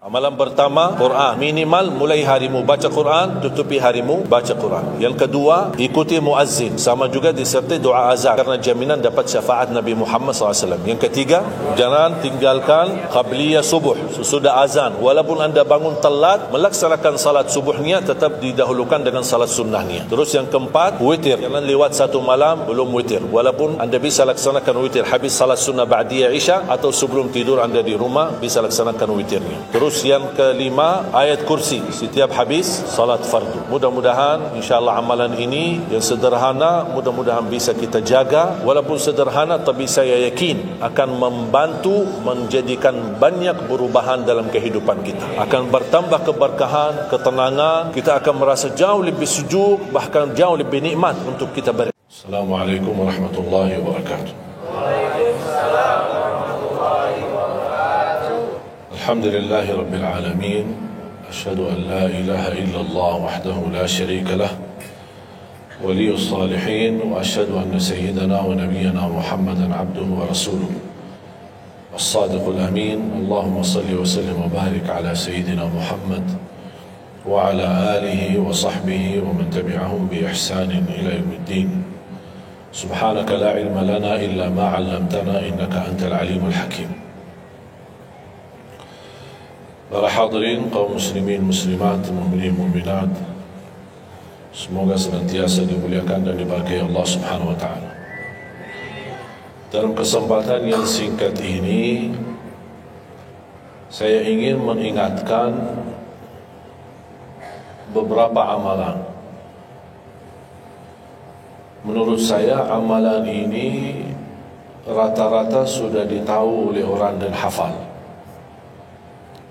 Amalan pertama, Quran. Minimal mulai harimu baca Quran, tutupi harimu baca Quran. Yang kedua, ikuti muazzin. Sama juga disertai doa azan, karena jaminan dapat syafaat Nabi Muhammad SAW. Yang ketiga, jangan tinggalkan qabliyah subuh sesudah azan. Walaupun anda bangun telat, melaksanakan salat subuhnya tetap didahulukan dengan salat sunnahnya. Terus yang keempat, witir. Jangan lewat satu malam belum witir. Walaupun anda bisa laksanakan witir habis salat sunnah ba'diyah isya, atau sebelum tidur anda di rumah bisa laksanakan witirnya. Terus yang kelima, ayat kursi setiap habis salat fardu. Mudah-mudahan insyaAllah amalan ini yang sederhana, mudah-mudahan bisa kita jaga. Walaupun sederhana, tapi saya yakin akan membantu menjadikan banyak perubahan dalam kehidupan kita. Akan bertambah keberkahan, ketenangan. Kita akan merasa jauh lebih sejuk, bahkan jauh lebih nikmat untuk kita beribadah. Assalamualaikum warahmatullahi wabarakatuh. الحمد لله رب العالمين أشهد أن لا إله إلا الله وحده لا شريك له ولي الصالحين وأشهد أن سيدنا ونبينا محمدا عبده ورسوله الصادق الأمين اللهم صل وسلم وبارك على سيدنا محمد وعلى آله وصحبه ومن تبعهم بإحسان إلى يوم الدين سبحانك لا علم لنا إلا ما علمتنا إنك أنت العليم الحكيم. Para hadirin kaum muslimin muslimat, mukminin mukminat, semoga senantiasa dimuliakan dan diberkahi Allah Subhanahu wa taala. Dalam kesempatan yang singkat ini, saya ingin mengingatkan beberapa amalan. Menurut saya amalan ini rata-rata sudah ditahu oleh orang dan hafal,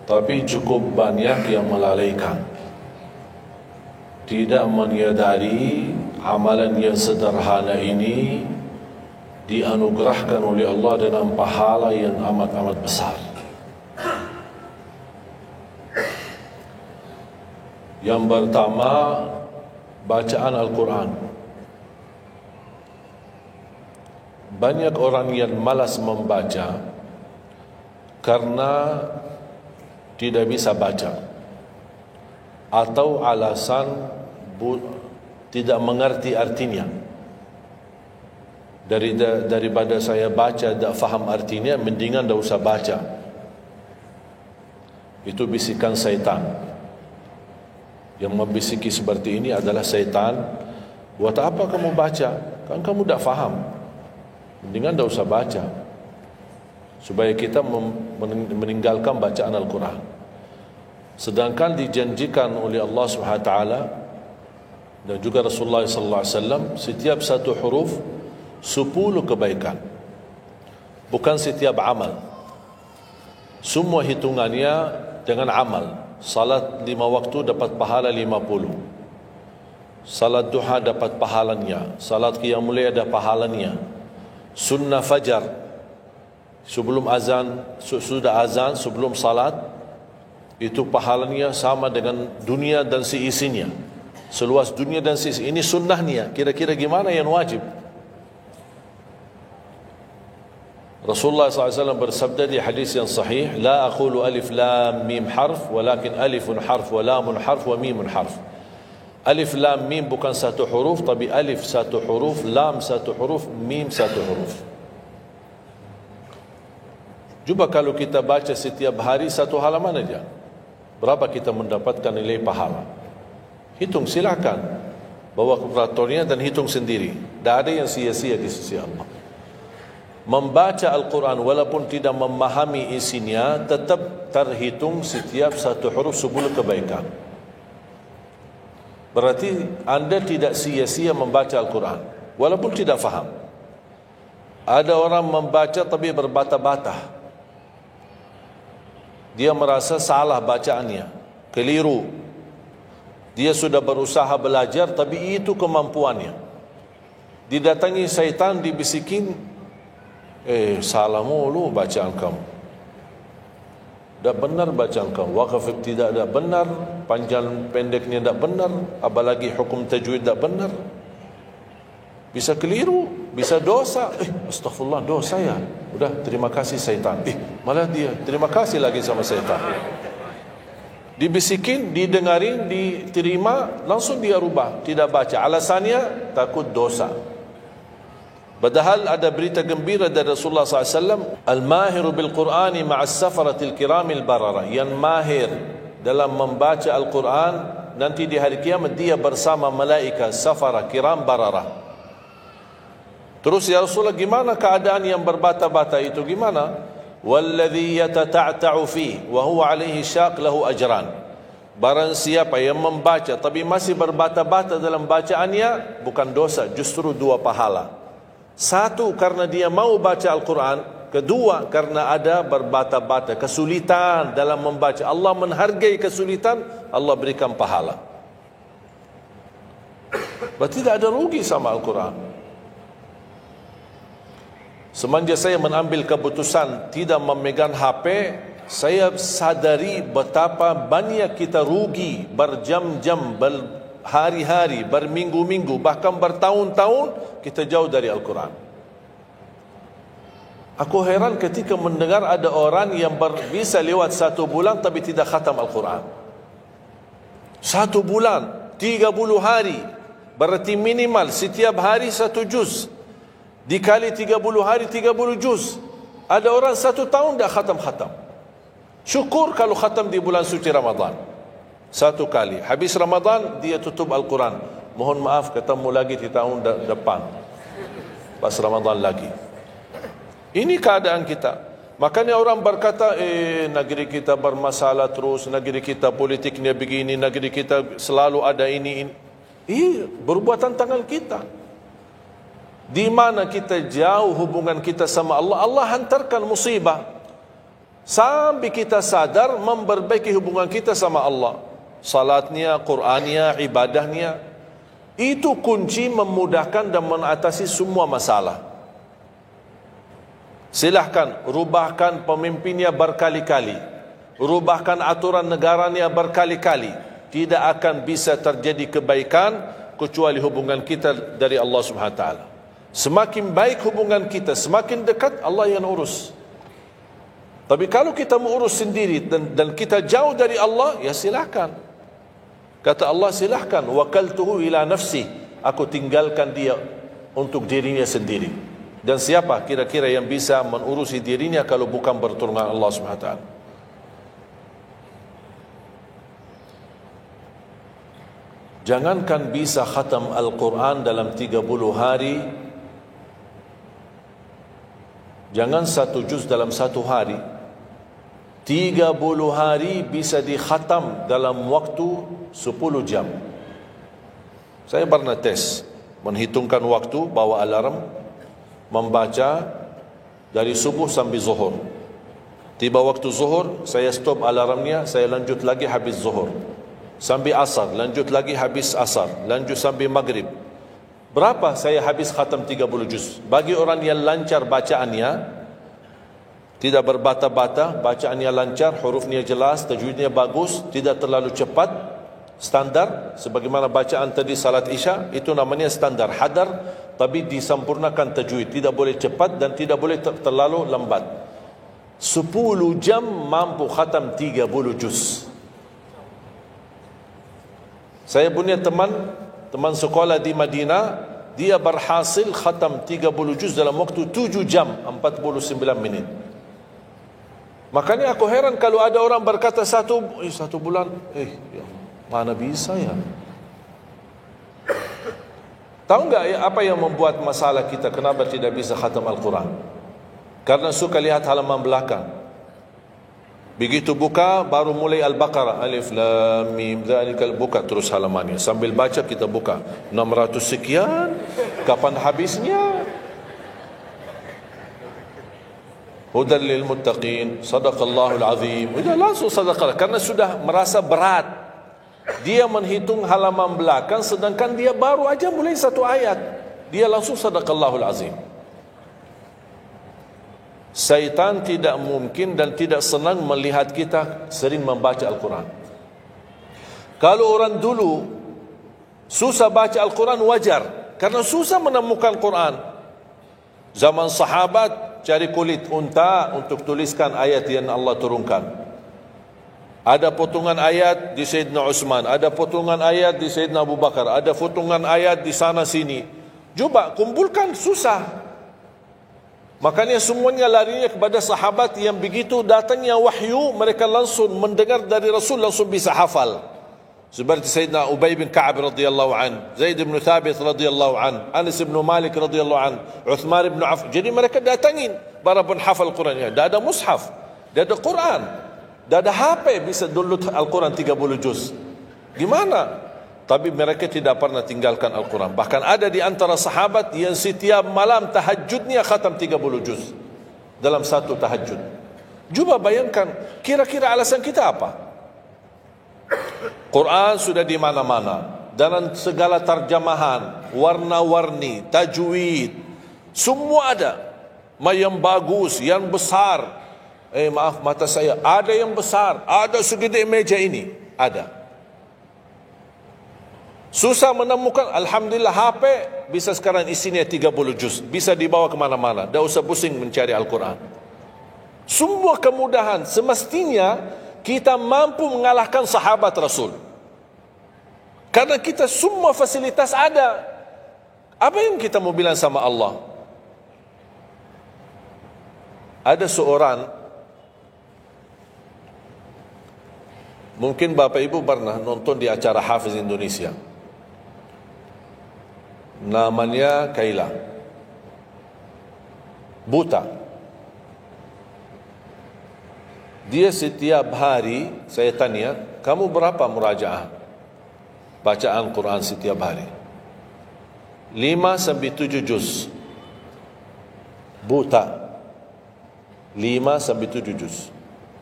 tapi cukup banyak yang melalaikan, tidak menyadari amalan yang sederhana ini dianugerahkan oleh Allah dengan pahala yang amat-amat besar. Yang pertama, bacaan Al-Quran. Banyak orang yang malas membaca karena tidak bisa baca, atau alasan tidak mengerti artinya. Daripada saya baca tak faham artinya, mendingan tak usah baca. Itu bisikan syaitan. Yang membisiki seperti ini adalah syaitan. Buat apa kamu baca? Kan kamu tak faham. Mendingan tak usah baca, supaya kita meninggalkan bacaan Al-Quran. Sedangkan dijanjikan oleh Allah SWT dan juga Rasulullah SAW, setiap satu huruf 10 kebaikan, bukan setiap amal. Semua hitungannya dengan amal. Salat 5 waktu dapat pahala 50, salat duha dapat pahalanya, salat qiyamul lail ada pahalanya, sunnah fajar sebelum azan, sudah azan sebelum salat, itu pahalanya sama dengan dunia dan seisinya, seluas dunia dan seisinya. Ini sunnahnya. Kira-kira gimana yang wajib? Rasulullah SAW bersabda di hadis yang sahih, la aqulu alif lam mim harf, walakin alifun harf wa lamun harf wa mimun harf. Alif lam mim bukan satu huruf, tapi alif satu huruf, lam satu huruf, mim satu huruf. Cuba kalau kita baca setiap hari satu halaman aja, berapa kita mendapatkan nilai pahala? Hitung, silakan, bawa kalkulatornya dan hitung sendiri. Tak ada yang sia-sia di sisi Allah. Membaca Al-Quran walaupun tidak memahami isinya, tetap terhitung setiap satu huruf 10 kebaikan. Berarti anda tidak sia-sia membaca Al-Quran walaupun tidak faham. Ada orang membaca tapi berbata-bata, dia merasa salah bacaannya, keliru. Dia sudah berusaha belajar, tapi itu kemampuannya. Didatangi syaitan, dibisikin, salah mulu bacaan kamu, tak benar bacaan kamu, wakaf tidak benar, panjang pendeknya tak benar, apalagi hukum tajwid tak benar. Bisa keliru, bisa dosa. Astagfirullah, dosa ya. Udah, terima kasih syaitan. Malah dia terima kasih lagi sama syaitan. Dibisikin, didengarin, diterima, langsung dia rubah, tidak baca. Alasannya takut dosa. Padahal ada berita gembira dari Rasulullah SAW, al-mahiru bil-Qur'ani ma'as safaratil kiramil barara, yang mahir dalam membaca Al-Quran nanti di hari kiamat dia bersama malaikat safara kiram barara. Terus ya Rasulullah, gimana keadaan yang berbata-bata itu, gimana? Walladhi yatata'ta'u fi wa huwa alaihi syaq lahu ajran. Barang siapa yang membaca tapi masih berbata-bata dalam bacaannya, bukan dosa, justru 2 pahala. Satu, karena dia mau baca Al-Quran. Kedua, karena ada berbata-bata, kesulitan dalam membaca. Allah menghargai kesulitan, Allah berikan pahala. Berarti tidak ada rugi sama Al-Quran. Semenjak saya mengambil keputusan tidak memegang HP, saya sadari betapa banyak kita rugi berjam-jam, berhari-hari, berminggu-minggu, bahkan bertahun-tahun kita jauh dari Al-Quran. Aku heran ketika mendengar ada orang yang bisa lewat 1 bulan tapi tidak khatam Al-Quran. 1 bulan, 30 hari, berarti minimal setiap hari 1 juz. Dikali 30 hari, 30 juz. Ada orang 1 tahun dah khatam-khatam. Syukur kalau khatam di bulan suci Ramadan 1 kali. Habis Ramadan dia tutup Al-Quran. Mohon maaf, ketemu lagi di tahun depan pas Ramadan lagi. Ini keadaan kita. Makanya orang berkata, negeri kita bermasalah terus, negeri kita politiknya begini, negeri kita selalu ada ini. Perbuatan tangan kita. Di mana kita jauh hubungan kita sama Allah, Allah hantarkan musibah sampai kita sadar memperbaiki hubungan kita sama Allah. Salatnya, Qur'annya, ibadahnya. Itu kunci memudahkan dan mengatasi semua masalah. Silahkan rubahkan pemimpinnya berkali-kali, rubahkan aturan negaranya berkali-kali, tidak akan bisa terjadi kebaikan kecuali hubungan kita dari Allah Subhanahu Wa Taala. Semakin baik hubungan kita, semakin dekat Allah yang urus. Tapi kalau kita mengurus sendiri dan kita jauh dari Allah, ya silahkan. Kata Allah, silahkan, wakaltuhu ila nafsi, aku tinggalkan dia untuk dirinya sendiri. Dan siapa kira-kira yang bisa mengurusi dirinya kalau bukan bertolongan Allah SWT? Jangankan bisa khatam Al-Quran dalam 30 hari, jangan 1 juz dalam 1 hari, 30 hari bisa dikhatam dalam waktu 10 jam. Saya pernah tes, menghitungkan waktu, bawa alarm, membaca dari subuh sampai zuhur. Tiba waktu zuhur, saya stop alarmnya, saya lanjut lagi habis zuhur. Sampai asar, lanjut lagi habis asar, lanjut sampai maghrib. Berapa saya habis khatam 30 juz? Bagi orang yang lancar bacaannya, tidak berbata-bata, bacaannya lancar, hurufnya jelas, tajwidnya bagus, tidak terlalu cepat, standar, sebagaimana bacaan tadi salat Isya, itu namanya standar, hadar, tapi disempurnakan tajwid, tidak boleh cepat dan tidak boleh terlalu lambat. 10 jam mampu khatam 30 juz. Saya punya teman sekolah di Madinah, dia berhasil khatam 30 juz dalam waktu 7 jam 49 menit. Makanya aku heran kalau ada orang berkata 1 bulan, ya, mana bisa ya? Tahu enggak ya, apa yang membuat masalah kita kenapa tidak bisa khatam Al-Quran? Karena suka lihat halaman belakang. Begitu buka baru mulai Al-Baqarah, Alif Lam Mim Dzalikal, buka terus halamannya. Sambil baca kita buka 600 sekian, kapan habisnya? Hudan lil muttaqin, sadaqallahul azim. Sudah langsung sadaqah, karena sudah merasa berat. Dia menghitung halaman belakang sedangkan dia baru aja mulai 1 ayat. Dia langsung sadaqallahul azim. Syaitan tidak mungkin dan tidak senang melihat kita sering membaca Al-Quran. Kalau orang dulu susah baca Al-Quran wajar, karena susah menemukan Quran. Zaman sahabat cari kulit unta untuk tuliskan ayat yang Allah turunkan. Ada potongan ayat di Sayyidina Utsman, ada potongan ayat di Sayyidina Abu Bakar, ada potongan ayat di sana sini. Coba kumpulkan, susah. Makanya semuanya larinya kepada sahabat yang begitu datangnya wahyu, mereka langsung mendengar dari Rasul, langsung bisa hafal. Seperti Sayyidina Ubay bin Ka'ab radhiyallahu an, Zaid bin Thabit radhiyallahu an, Anas bin Malik radhiyallahu an, Uthman bin Affan. Jadi mereka datangin para penghafal Quran. Dah ada mushaf, dah ada Quran, dah ada HP bisa download Al-Quran 30 juz. Gimana? Tapi mereka tidak pernah tinggalkan Al-Quran. Bahkan ada di antara sahabat yang setiap malam tahajudnya khatam 30 juz dalam satu tahajud. Cuba bayangkan, kira-kira alasan kita apa? Quran sudah di mana-mana, dalam segala terjemahan, warna-warni, tajwid, semua ada. Yang bagus, yang besar. Maaf mata saya, ada yang besar, ada segede meja ini, ada. Susah menemukan, alhamdulillah HP bisa sekarang isinya 30 juz, bisa dibawa kemana-mana, tak usah pusing mencari Al-Quran. Semua kemudahan, semestinya kita mampu mengalahkan sahabat Rasul. Karena kita semua fasilitas ada. Apa yang kita mau bilang sama Allah? Ada seorang, mungkin Bapak Ibu pernah nonton di acara Hafiz Indonesia, namanya Kaila, buta. Dia setiap hari, saya tanya, kamu berapa murajaah bacaan Quran setiap hari? 5 sampai 7 juz. Buta, 5 sampai 7 juz.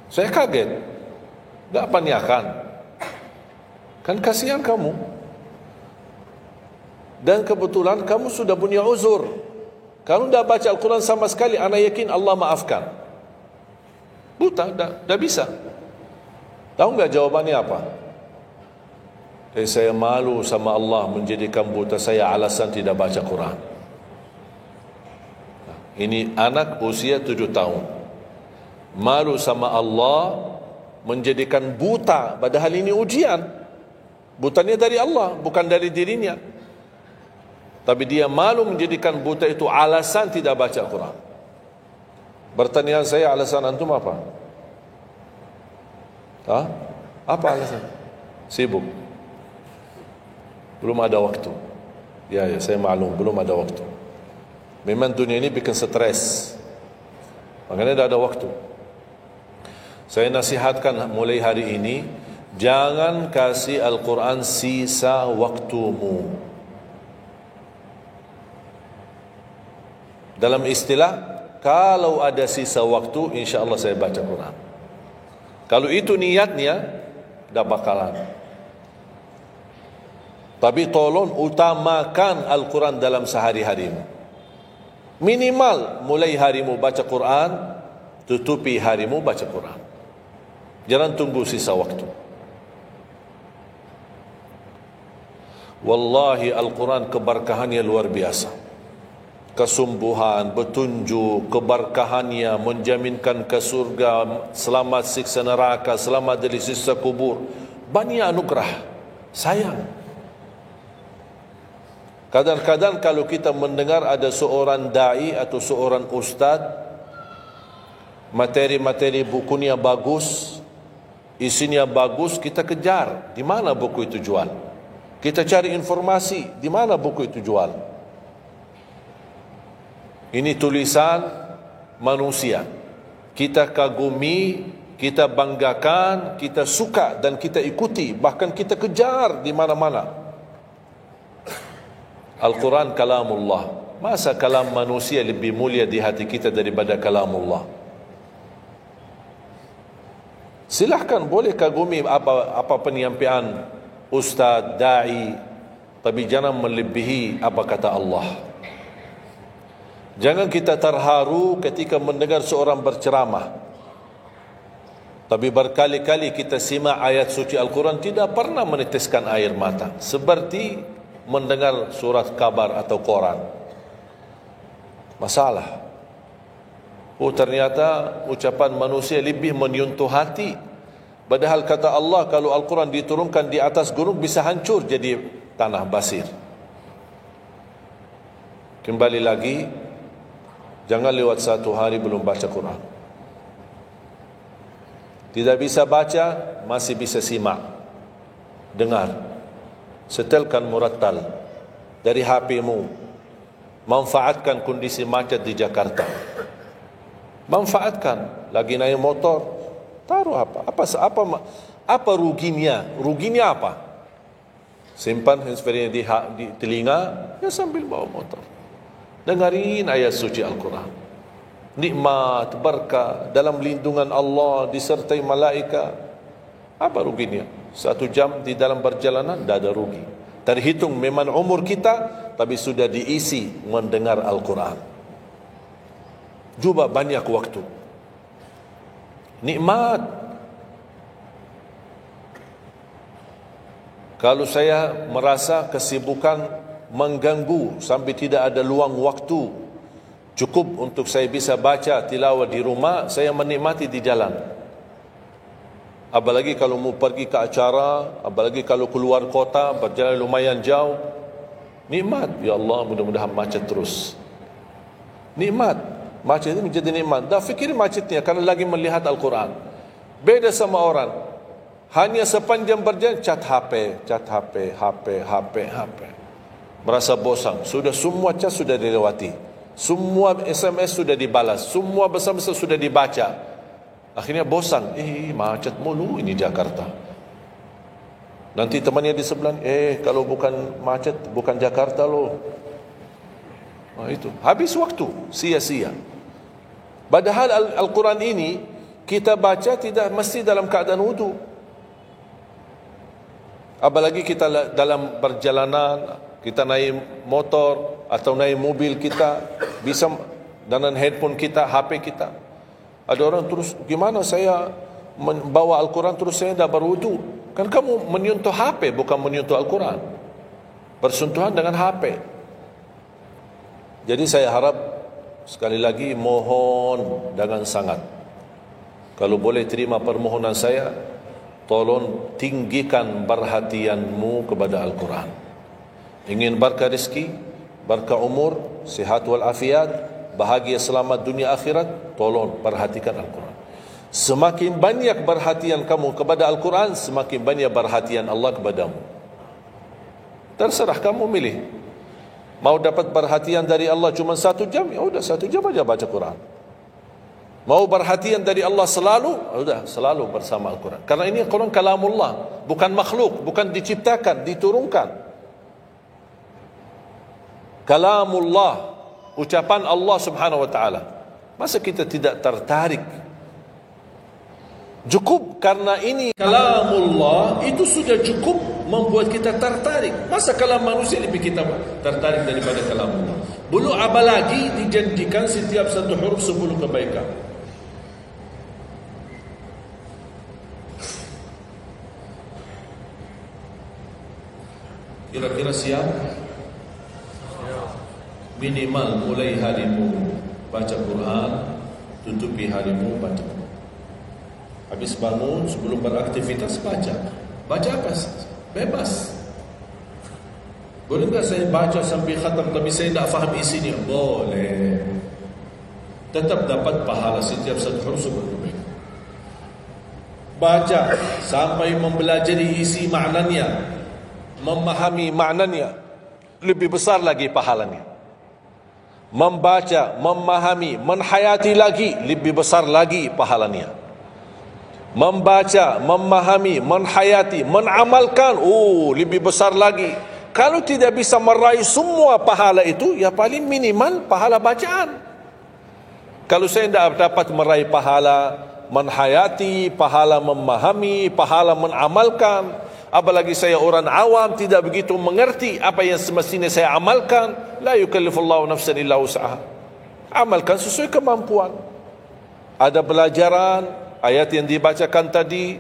Saya kaget, tak panyakan, kan kasihan kamu. Dan kebetulan kamu sudah punya uzur. Kalau tidak baca Al-Quran sama sekali, ana yakin Allah maafkan. Buta, dah bisa. Tahu enggak jawabannya apa? Saya malu sama Allah menjadikan buta saya alasan tidak baca Quran. Ini anak usia 7 tahun. Malu sama Allah menjadikan buta, padahal ini ujian. Butanya dari Allah, bukan dari dirinya. Tapi dia malu menjadikan buta itu alasan tidak baca Quran. Pertanyaan saya, alasan antum apa? Apa alasan? Sibuk. Belum ada waktu. Ya, saya maklum, belum ada waktu. Memang dunia ini bikin stres. Makanya tidak ada waktu. Saya nasihatkan mulai hari ini, jangan kasih Al-Quran sisa waktumu. Dalam istilah, kalau ada sisa waktu, insya Allah saya baca Quran. Kalau itu niatnya, dah bakalan. Tapi tolong utamakan Al-Quran dalam sehari-harimu. Minimal mulai harimu baca Quran, tutupi harimu baca Quran. Jangan tunggu sisa waktu. Wallahi Al-Quran keberkahannya luar biasa. Kesumbuhan, petunjuk, keberkahannya, menjaminkan ke surga, selamat siksa neraka, selamat dari siksa kubur. Banyak anugerah. Sayang. Kadang-kadang kalau kita mendengar ada seorang da'i atau seorang ustaz, materi-materi bukunya bagus, isinya bagus, kita kejar. Di mana buku itu jual? Kita cari informasi, di mana buku itu jual? Ini tulisan manusia. Kita kagumi, kita banggakan, kita suka dan kita ikuti, bahkan kita kejar di mana-mana. Al-Quran kalamullah. Masa kalam manusia lebih mulia di hati kita daripada kalamullah? Silahkan boleh kagumi apa penyampaian ustaz, da'i, tapi jangan melebihi apa kata Allah. Jangan kita terharu ketika mendengar seorang berceramah, tapi berkali-kali kita simak ayat suci Al-Quran tidak pernah meneteskan air mata, seperti mendengar surat kabar atau koran. Masalah. Ternyata ucapan manusia lebih menyentuh hati Padahal kata Allah, kalau Al-Quran diturunkan di atas gunung bisa hancur jadi tanah basir. Kembali lagi, jangan lewat satu hari belum baca Quran. Tidak bisa baca, masih bisa simak, dengar, setelkan murattal dari HP-mu. Manfaatkan kondisi macet di Jakarta. Manfaatkan. Lagi naik motor, taruh apa ruginya? Ruginya apa? Simpan handsfree di telinga, ya sambil bawa motor. Dengarin ayat suci Al-Quran. Nikmat, berkah, dalam lindungan Allah, disertai malaikat. Apa ruginya? 1 jam di dalam perjalanan, tidak ada rugi. Terhitung memang umur kita, tapi sudah diisi mendengar Al-Quran. Juga banyak waktu. Nikmat. Kalau saya merasa kesibukan mengganggu sampai tidak ada luang waktu cukup untuk saya bisa baca tilawah di rumah, saya menikmati di jalan. Apalagi kalau mau pergi ke acara, apalagi kalau keluar kota, berjalan lumayan jauh, nikmat. Ya Allah, mudah-mudahan macet terus. Nikmat. Macet itu menjadi nikmat. Dah fikir macetnya karena lagi melihat Al-Quran. Beda sama orang, hanya sepanjang berjalan chat HP, HP. Merasa bosan. Sudah semua chat sudah dilewati, semua SMS sudah dibalas, semua pesan-pesan sudah dibaca. Akhirnya bosan. Macet mulu ini Jakarta. Nanti temannya di sebelah, kalau bukan macet, bukan Jakarta loh. Itu habis waktu, sia-sia. Padahal Al-Quran ini kita baca tidak mesti dalam keadaan wudu. Apalagi kita dalam perjalanan, kita naik motor atau naik mobil, kita bisa dengan handphone kita, HP kita. Ada orang terus, gimana saya membawa Al-Quran terus saya tidak berwudu? Kan kamu menyentuh HP, bukan menyentuh Al-Quran. Bersentuhan dengan HP. Jadi saya harap, sekali lagi mohon dengan sangat, kalau boleh terima permohonan saya, tolong tinggikan perhatianmu kepada Al-Quran. Ingin berkah rezeki, berkah umur, sihat wal afiat, bahagia selamat dunia akhirat, tolong perhatikan Al-Quran. Semakin banyak perhatian kamu kepada Al-Quran, semakin banyak perhatian Allah kepadamu. Terserah kamu milih. Mau dapat perhatian dari Allah cuma 1 jam, ya udah 1 jam aja baca Quran. Mau perhatian dari Allah selalu, udah selalu bersama Al-Quran. Karena ini Al-Quran kalamullah, bukan makhluk, bukan diciptakan, diturunkan. Kalamullah, ucapan Allah subhanahu wa ta'ala. Masa kita tidak tertarik? Cukup karena ini kalamullah, itu sudah cukup membuat kita tertarik. Masa kalam manusia lebih kita tertarik daripada kalamullah? Belum apalagi dijanjikan setiap satu huruf 10 kebaikan. Kira-kira siap? Minimal mulai harimu baca Quran, tutupi harimu baca Quran. Habis bangun, sebelum beraktivitas baca. Baca apa? Bebas. Boleh tak saya baca sampai khatam tapi saya tak faham isinya? Boleh. Tetap dapat pahala setiap satu huruf sebelum. Baca sampai mempelajari isi maknanya, memahami maknanya, lebih besar lagi pahalanya. Membaca, memahami, menhayati lagi, lebih besar lagi pahalanya. Membaca, memahami, menhayati, menamalkan, lebih besar lagi. Kalau tidak bisa meraih semua pahala itu, ya paling minimal pahala bacaan. Kalau saya tidak dapat meraih pahala menhayati, pahala memahami, pahala menamalkan, apalagi saya orang awam tidak begitu mengerti apa yang semestinya saya amalkan, la yukallifullahu nafsan illa wus'aha. Amalkan sesuai kemampuan. Ada pelajaran ayat yang dibacakan tadi,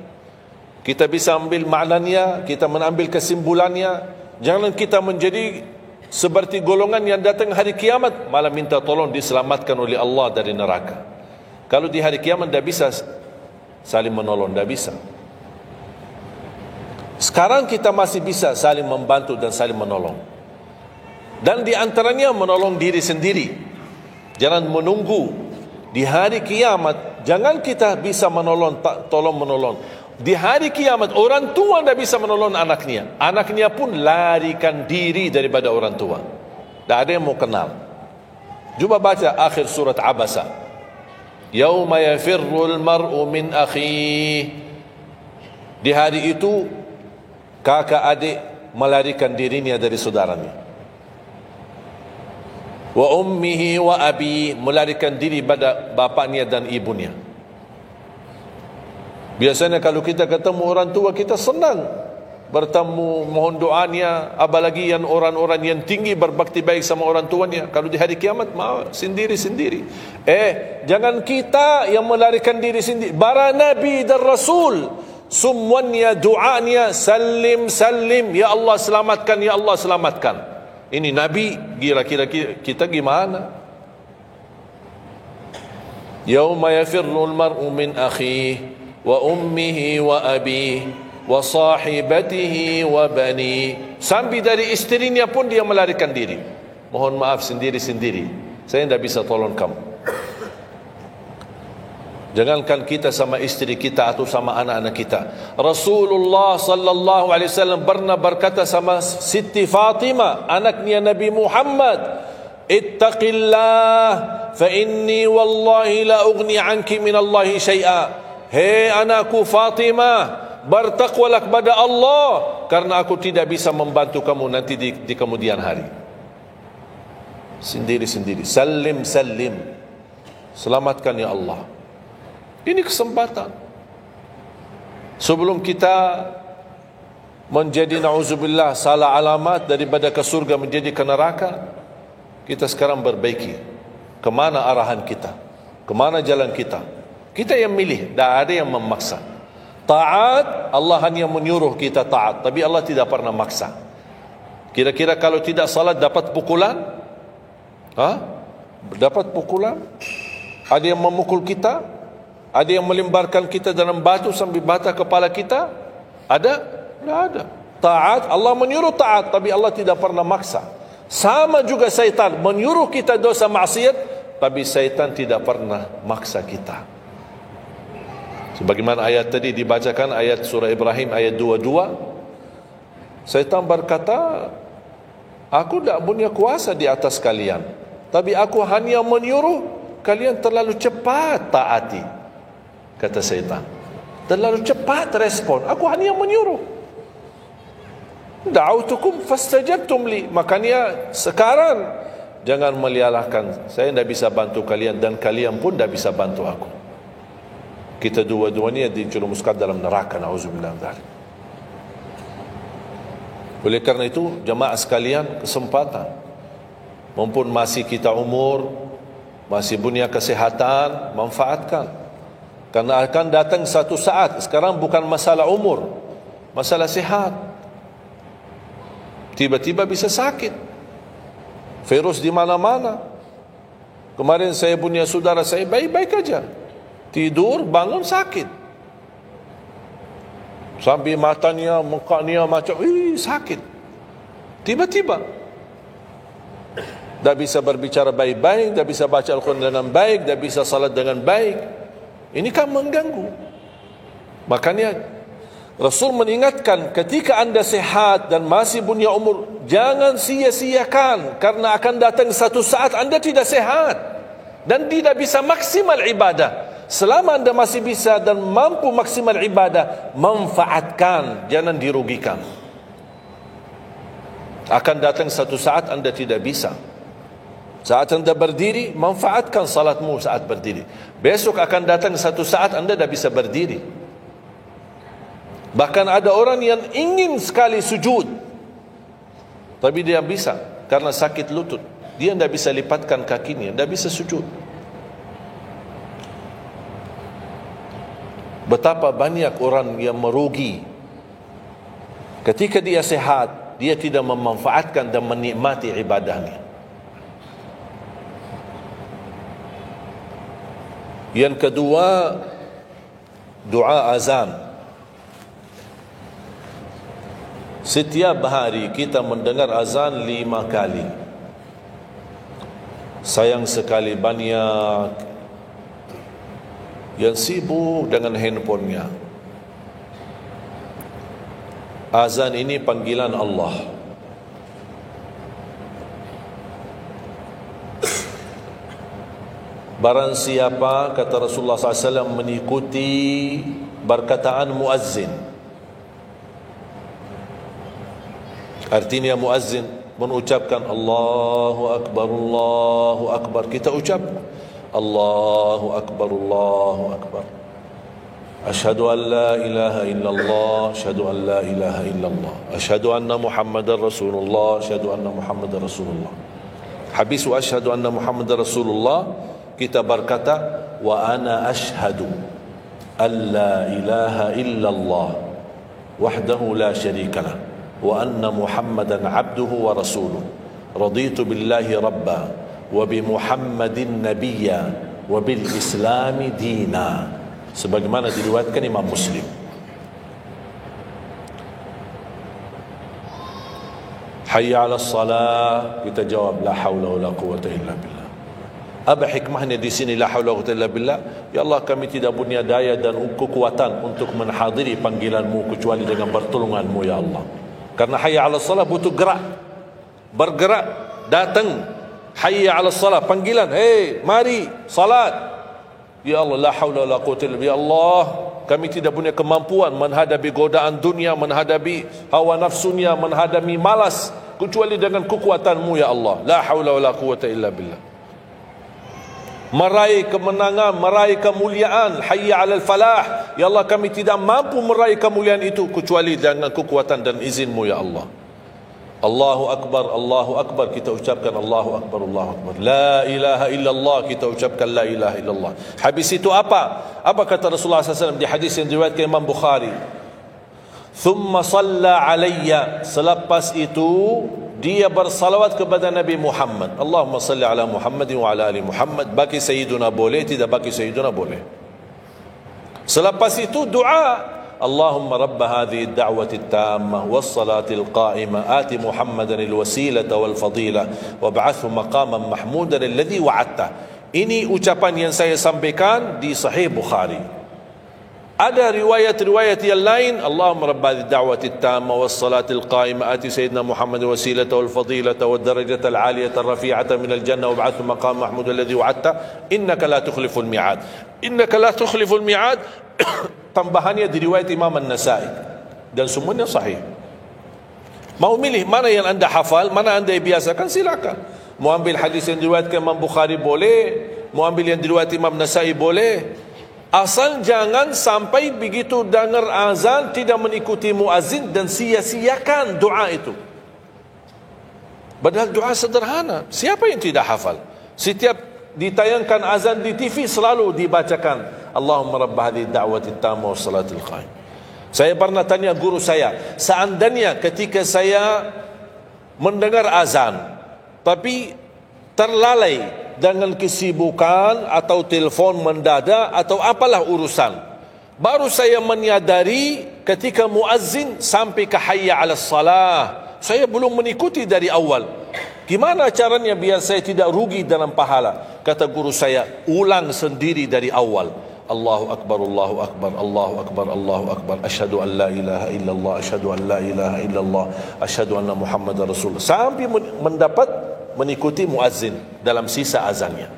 kita bisa ambil maknanya, kita mengambil kesimpulannya. Jangan kita menjadi seperti golongan yang datang hari kiamat malah minta tolong diselamatkan oleh Allah dari neraka. Kalau di hari kiamat tidak bisa saling menolong, tidak bisa. Sekarang kita masih bisa saling membantu dan saling menolong. Dan di antaranya menolong diri sendiri. Jangan menunggu di hari kiamat. Jangan kita bisa menolong, tolong menolong. Di hari kiamat orang tua tidak bisa menolong anaknya. Anaknya pun larikan diri daripada orang tua. Tak ada yang mau kenal. Cuba baca akhir surat Abasa. Yauma yafirrul mar'u min akhihi. Di hari itu kakak adik melarikan dirinya dari saudaranya. Wa ummihi wa abi, melarikan diri pada bapaknya dan ibunya. Biasanya kalau kita ketemu orang tua, kita senang bertemu, mohon doanya. Apalagi yang orang-orang yang tinggi berbakti baik sama orang tuanya. Kalau di hari kiamat mau sendiri-sendiri. Jangan kita yang melarikan diri sendiri. Para nabi dan rasul semuanya doanya salim salim, ya Allah selamatkan, ya Allah selamatkan. Ini nabi, kira-kira kita gimana? Yauma yafirrul mar'u min akhihi wa ummihi wa abihi wa sahibatihi wa bani. Sampai dari istrinya pun dia melarikan diri. Mohon maaf, sendiri-sendiri. Saya tidak bisa tolong kamu. Jangankan kita sama istri kita atau sama anak-anak kita. Rasulullah sallallahu alaihi wasallam pernah berkata sama Siti Fatimah, anaknya Nabi Muhammad, ittaqillah fa inni wallahi la ughni anki min Allah syai'a. Hei anakku Fatimah, bertakwalah kepada Allah, karena aku tidak bisa membantu kamu nanti di kemudian hari. Sendiri-sendiri. Salim salim. Selamatkan ya Allah. Ini kesempatan. Sebelum kita menjadi na'udzubillah salah alamat daripada ke surga menjadi ke neraka, kita sekarang perbaiki kemana arahan kita, kemana jalan kita. Kita yang milih, tidak ada yang memaksa. Taat, Allah hanya menyuruh kita taat, tapi Allah tidak pernah maksa. Kira-kira kalau tidak salat dapat pukulan? Dapat pukulan? Ada yang memukul kita? Ada yang melemparkan kita dalam batu sambil bata kepala kita? Ada? Tidak ada. Taat, Allah menyuruh taat, tapi Allah tidak pernah maksa. Sama juga syaitan, menyuruh kita dosa maksiat, tapi syaitan tidak pernah maksa kita. Sebagaimana ayat tadi dibacakan, ayat surah Ibrahim ayat 22. Syaitan berkata, aku tidak punya kuasa di atas kalian, tapi aku hanya menyuruh kalian terlalu cepat taati. Kata syaitan, terlalu cepat respon, aku hanya menyuruh. Da'autukum fastajabtum li. Makanya sekarang jangan melialahkan, saya tidak bisa bantu kalian dan kalian pun tidak bisa bantu aku. Kita dua-duanya dijerumuskan dalam neraka, na'udzubillah min dzalik. Oleh karena itu jemaah sekalian, kesempatan, mumpun masih kita umur, masih punya kesehatan, manfaatkan. Karena akan datang satu saat, sekarang bukan masalah umur, masalah sehat. Tiba-tiba bisa sakit, virus di mana-mana. Kemarin saya punya saudara saya baik-baik aja, tidur bangun sakit, sampai matanya, mukanya macam sakit. Tiba-tiba tak bisa berbicara baik-baik, tak bisa baca Al-Quran dengan baik, tak bisa salat dengan baik. Ini kan mengganggu. Makanya Rasul mengingatkan, ketika anda sehat dan masih punya umur, jangan sia-siakan, karena akan datang satu saat anda tidak sehat dan tidak bisa maksimal ibadah. Selama anda masih bisa dan mampu maksimal ibadah, manfaatkan, jangan dirugikan. Akan datang satu saat anda tidak bisa. Saat anda berdiri, manfaatkan salatmu saat berdiri. Besok akan datang satu saat anda tidak bisa berdiri. Bahkan ada orang yang ingin sekali sujud, tapi dia bisa karena sakit lutut. Dia tidak bisa lipatkan kakinya, tidak bisa sujud. Betapa banyak orang yang merugi ketika dia sehat, dia tidak memanfaatkan dan menikmati ibadahnya. Yang kedua, doa azan. Setiap hari kita mendengar azan 5 kali. Sayang sekali banyak yang sibuk dengan handphonenya. Azan ini panggilan Allah. Barang siapa, kata Rasulullah SAW, mengikuti perkataan muazzin, artinya muazzin mengucapkan Allahu Akbar, Allahu Akbar, kita ucap Allahu Akbar, Allahu Akbar, asyhadu an la ilaha illallah, asyhadu an la ilaha illallah, asyhadu anna Muhammadar Rasulullah, asyhadu anna Muhammadar Rasulullah. Habis wa asyhadu anna Muhammadar Rasulullah, kita berkata wa ana asyhadu an la ilaha illallah wahdahu la syarika lah wa anna Muhammadan abduhu wa rasuluh, raditu billahi rabba wa bi Muhammadin nabiyya wa bil islami dina, sebagaimana diriwayatkan Imam Muslim. Hayya 'alas salah, kita jawab la haula wala quwwata illa billah. Apa hikmahnya di sini la haula wala quwwata illa billah? Ya Allah, kami tidak punya daya dan kekuatan untuk menghadiri panggilan-Mu kecuali dengan pertolongan-Mu ya Allah. Karena hayya 'alas salah butuh gerak, bergerak, datang. Hayya 'alas salah, panggilan, hey mari salat. Ya Allah, la haula wala quwwata illa billah. Ya Allah, kami tidak punya kemampuan menghadapi godaan dunia, menghadapi hawa nafsunya, menghadapi malas kecuali dengan kekuatan-Mu ya Allah. La haula wala quwwata illa billah. Meraih kemenangan, meraih kemuliaan, hayya 'alal falah. Ya Allah, kami tidak mampu meraih kemuliaan itu kecuali dengan kekuatan dan izin-Mu ya Allah. Allahu Akbar, Allahu Akbar, kita ucapkan Allahu Akbar, Allahu Akbar. La ilaha illallah, kita ucapkan la ilaha illallah. Habis itu apa? Apa kata Rasulullah SAW di hadis yang diriwayatkan Imam Bukhari? Thumma salla alayya, selepas itu dia bersalawat kepada Nabi Muhammad. Allahumma salli ala Muhammadin wa ala ali Muhammad. Bagi Sayyiduna boleh, tidak bagi Sayyiduna boleh. Selepas itu doa, Allahumma rabba hadhihi ad-da'wati at-tammah was-salati al-qa'imah ati Muhammadan al-wasilata wal-fadilah wab'athhu maqaman mahmudan alladhi wa'adta. Ini ucapan yang saya sampaikan di Sahih Bukhari. Ada riwayat-riwayat yang lain, Allahumma rabba hadhihi ad-da'wati at-tammah was-salati al-qa'imah ati sayyidina Muhammadan al-wasilata wal-fadilata wad-darajata al-'aliyata ar-rafi'ata min al-jannah wab'athhu maqaman mahmudan alladhi wa'adta innaka la tukhliful mi'ad. Innaka la tukhliful mi'ad. Tambahannya diriwayat Imam An-Nasai dan semuanya sahih. Mau milih mana yang anda hafal, mana anda biasakan, silakan. Mau ambil hadis yang diriwayatkan Imam Bukhari boleh, mau ambil yang diriwayat Imam Nasai boleh. Asal jangan sampai begitu dengar azan tidak mengikuti muazzin dan sia-siakan doa itu. Padahal doa sederhana. Siapa yang tidak hafal? Setiap ditayangkan azan di TV selalu dibacakan Allahumma rabb hadhihi ad-da'wati at-tammah was-salatil qa'imah. Saya pernah tanya guru saya, seandainya ketika saya mendengar azan tapi terlalai dengan kesibukan atau telefon mendadak atau apalah urusan, baru saya menyadari ketika muazzin sampai ke hayya 'alas salah, saya belum mengikuti dari awal. Gimana caranya biar saya tidak rugi dalam pahala? Kata guru saya, ulang sendiri dari awal. Allahu Akbar, Allahu Akbar, Allahu Akbar, Allahu Akbar, asyhadu an la ilaha illallah, asyhadu an la ilaha illallah, asyhadu anna Muhammadar Rasulullah, sampai mendapat mengikuti muazzin dalam sisa azannya.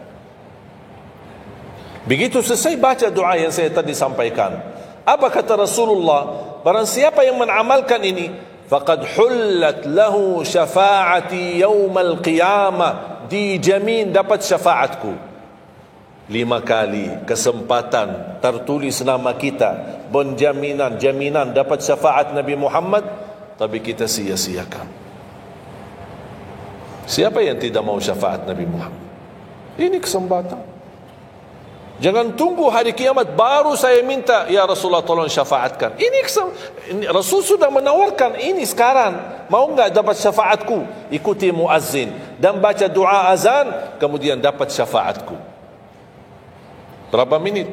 Begitu selesai baca doa yang saya tadi sampaikan, apa kata Rasulullah? Barang siapa yang mengamalkan ini, faqad hullat lahu syafa'ati yaumal qiyamah, dijamin dapat syafaatku. 5 kali kesempatan tertulis nama kita, jaminan dapat syafaat Nabi Muhammad, tapi kita sia-siakan. Siapa yang tidak mau syafaat Nabi Muhammad? Ini kesempatan. Jangan tunggu hari kiamat baru saya minta, ya Rasulullah tolong syafaatkan. Ini Rasul sudah menawarkan ini sekarang. Mau enggak dapat syafaatku? Ikuti muazzin dan baca doa azan, kemudian dapat syafaatku. Berapa minit?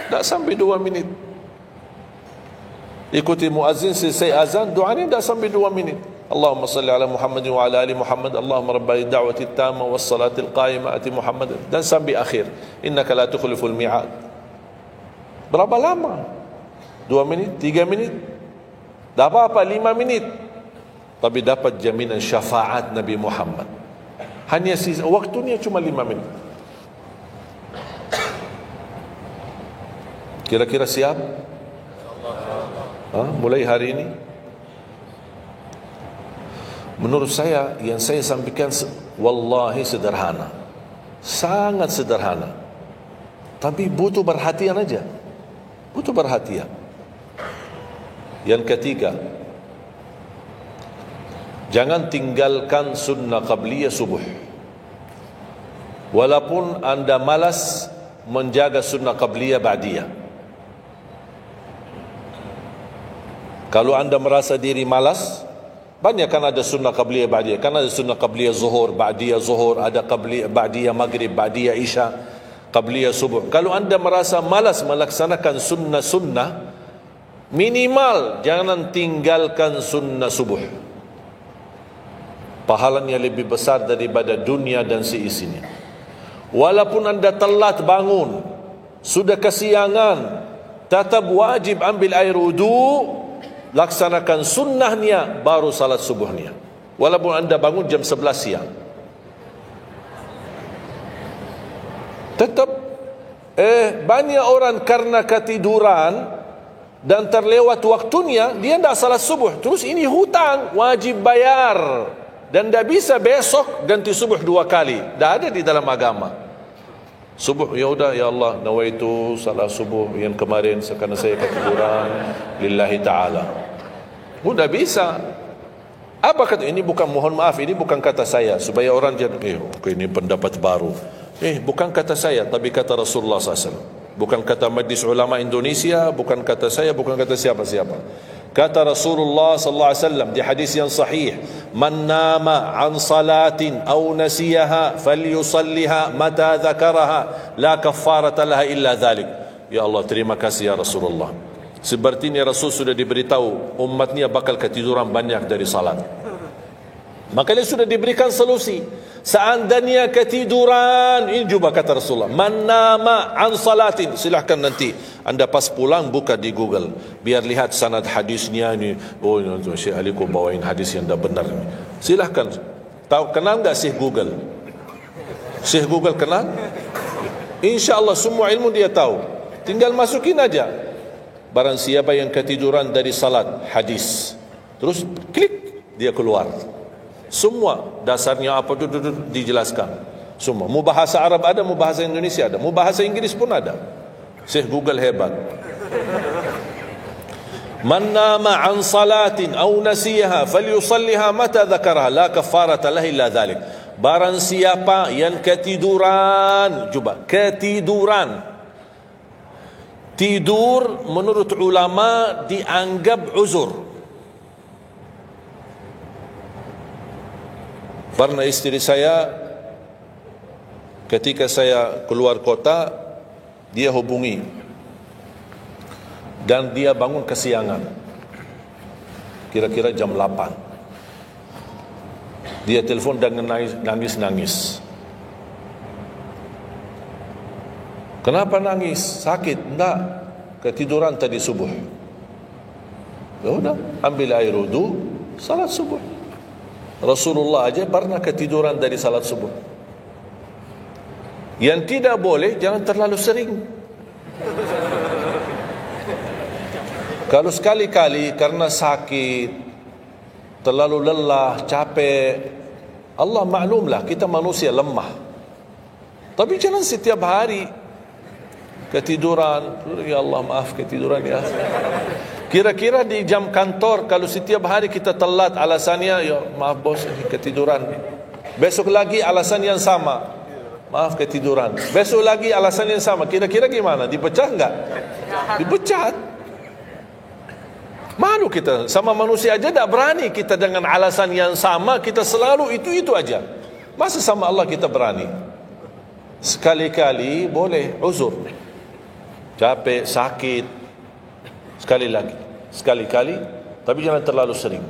Tak sampai 2 minit. Ikuti muazzin, selesai azan, doa ni dah sampai 2 minit. Allahumma salli ala Muhammad wa ala ali Muhammad, Allahumma rabbi da'wati tamma was salatil qa'imah ati Muhammad, dan sampai akhir, innaka la tukhliful mi'ad. Berapa lama? 2 minit, 3 minit, dah apa-apa 5 minit, tapi dapat jaminan syafaat Nabi Muhammad. Hanya waktunya cuma 5 minit. Kira-kira siap? Mulai hari ini. Menurut saya, yang saya sampaikan wallahi sederhana, sangat sederhana, tapi butuh perhatian aja, butuh perhatian. Yang ketiga, jangan tinggalkan sunnah qabliyah subuh. Walaupun anda malas menjaga sunnah qabliyah ba'diyah. Kalau anda merasa diri malas, banyak kan ada sunnah qabliyah ba'diyah. Kan ada sunnah qabliyah zuhur, ba'diyah zuhur, ada qabliyah ba'diyah maghrib, ba'diyah isya, qabliyah subuh. Kalau anda merasa malas melaksanakan sunnah-sunnah, minimal jangan tinggalkan sunnah subuh. Pahalanya lebih besar daripada dunia dan seisinya. Walaupun anda telat bangun, sudah kesiangan, tetap wajib ambil air wudu, laksanakan sunnahnya, baru salat subuhnya. Walaupun anda bangun jam 11 siang, tetap banyak orang karena ketiduran dan terlewat waktunya, dia tidak salat subuh. Terus ini hutang, wajib bayar, dan tidak bisa besok ganti subuh 2 kali. Tidak ada di dalam agama. Subuh, ya udah, ya Allah, nawaitu salat subuh yang kemarin karena saya ketiduran lillahi ta'ala. Sudah bisa. Apa kata ini? Bukan, mohon maaf, ini bukan kata saya, supaya orang jangan ini pendapat baru. Bukan kata saya, tapi kata Rasulullah SAW. Bukan kata Majlis Ulama Indonesia, bukan kata saya, bukan kata siapa-siapa. Kata Rasulullah sallallahu alaihi wasallam di hadis yang sahih, "Man nama an salatin aw nasiyaha falyusalliha mata dzakaraha, la kaffarata laha illa dzalik." Ya Allah, terima kasih ya Rasulullah. Sepertinya Rasul sudah diberitahu umatnya bakal ketiduran banyak dari salat. Maka dia sudah diberikan solusi. Seandainya ketiduran, ini juga kata Rasulullah, man nama an salatin, silahkan nanti anda pas pulang buka di Google, biar lihat sanad hadisnya ni. Oh, Syekh Ali kau bawain hadis yang dah benar ni. Silahkan. Tahu, kenal tak Syekh Google? Syekh Google kenal? InsyaAllah semua ilmu dia tahu. Tinggal masukin aja. Barang siapa yang ketiduran dari salat, hadis, terus klik, dia keluar. Semua dasarnya apa tu dijelaskan. Semua. Mu bahasa Arab ada, mu bahasa Indonesia ada, mu bahasa Inggris pun ada. Syekh Google hebat. Man nama an salatin aw nasiyaha falyusalliha mata dzakaraha, la kafarata lahu illa dzalik. Barang siapa yang ketiduran, coba ketiduran. Tidur menurut ulama dianggap uzur. Pernah istri saya ketika saya keluar kota, dia hubungi dan dia bangun kesiangan, kira-kira jam 8. Dia telefon dan nangis. Kenapa nangis? Sakit? Enggak, ketiduran tadi subuh. Ya udah, ambil air wudu, salat subuh. Rasulullah aja pernah ketiduran dari salat subuh. Yang tidak boleh, jangan terlalu sering. Kalau sekali-kali karena sakit, terlalu lelah, capek, Allah maklumlah, kita manusia lemah. Tapi jangan setiap hari ketiduran. Ya Allah, maaf ketiduran ya. Kira-kira di jam kantor, kalau setiap hari kita telat, alasannya, ya maaf bos, ketiduran. Besok lagi alasan yang sama, maaf ketiduran. Besok lagi alasan yang sama. Kira-kira gimana? Dipecat enggak? Dipecat. Malu kita, sama manusia aja tak berani kita dengan alasan yang sama, kita selalu itu aja. Masa sama Allah kita berani? Sekali-kali boleh uzur, capek, sakit. Sekali lagi, sekali-kali, tapi jangan terlalu sering.